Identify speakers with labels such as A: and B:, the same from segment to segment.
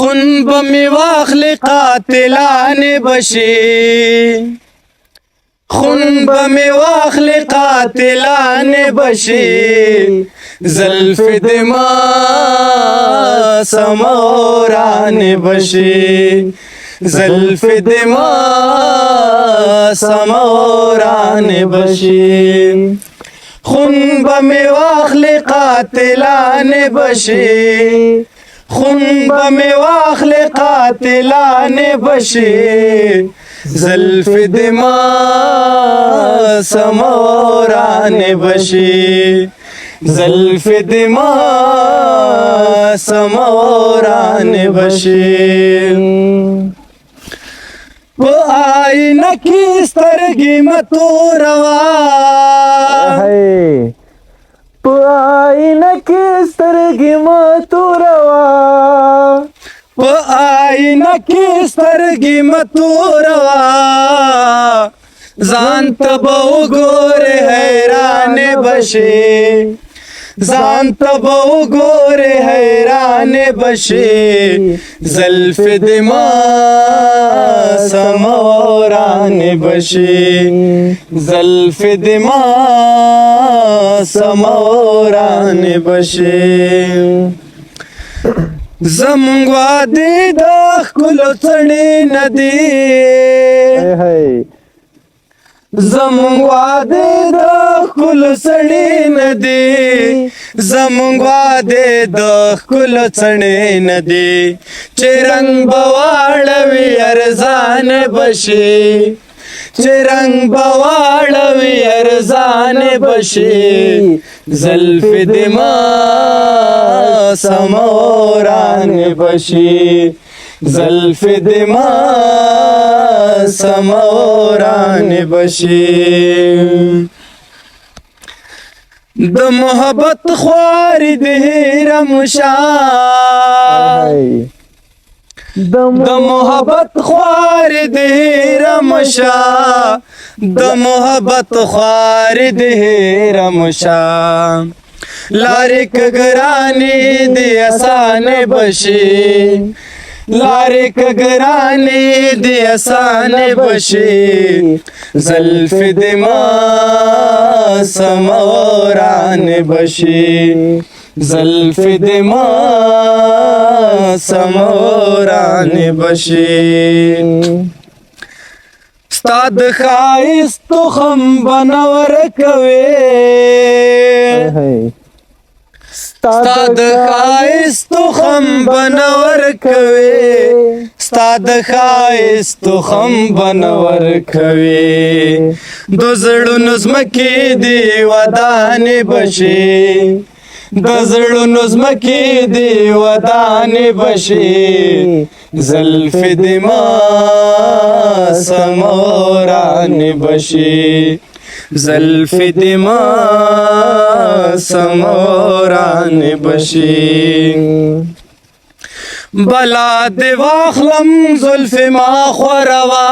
A: خون بمی واخلی قاتلان بشی خون بمی واخلی قاتلان بشی زلف دما سموران بشی زلف دما سموران بشی خون بمی واخلی قاتلان بشی خون بمی واخلی قاتلان بشی زلف دما سموران بشی زلف دما سموران بشی په آینه کې سترګې متوروا
B: په آینه کې سترګې متوروا
A: په آینه کې سترګې متوروا ځان ته به وګورې حیران بشې ځان ته به وګورې حیران بشې زلف دما سموران بشې زلف دما سموران بشې زمونږ وادي د ښکلو څڼې نه دي زمونږ وادي د ښکلو څڼې نه دي زمونږ وادي د ښکلو څڼې نه دي چې رنګ به واړوي ارزان بشي چې رنګ به واړوي ارزان بشي زلف دما سموران بشي زلف دما سموران بشي د محبت خوار دې رمشا د محبت خوار دې رمشا د محبت خوار دې رمشا لارې کګرانی دې آسان بشي لارې کګرانی دې آسان بشي زلف دما سموران بشي زلف دما سموران بشي ستا د ښایست تخم بنور کوي ستا د ښایست تخم بنور کوي ستا د ښایست تخم بنور کوي د زړونو ځمکې دې ودانې بشي د زړونو ځمکې دې ودانې بشي زلف دما سموران بشي زلف دما سموران بشي بلا دې واخلم زلف ما خوروا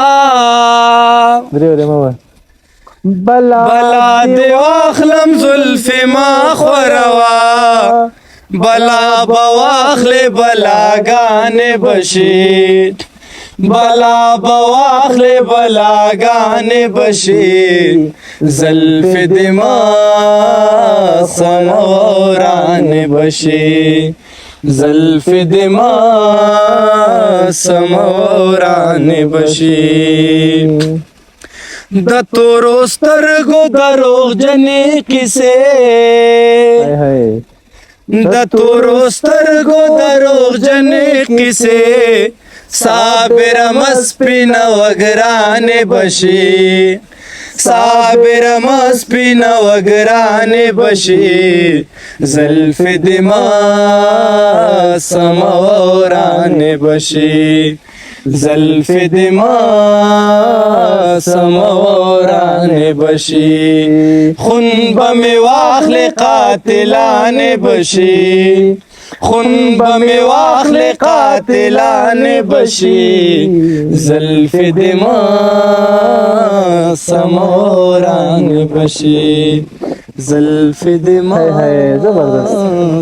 A: بلا دې واخلم زلف ما خوروا بلا بواخل بلاګانې بشي بلا بواخل بلاګانې بشي زلف دما سموران بشي زلف دما سموران بشي د تورو سترګو دروغ جنې قصې د تورو سترګو دروغ جنې قصې صابر مسپین وګران بشي صابر مسپین وګران بشي زلف دما سموران بشي زلف دما سموران بشي خون بمی واخلی قاتلان بشي خون بمی واخلی قاتلان بشي زلف دما سموران بشي زلف دما
B: زبردست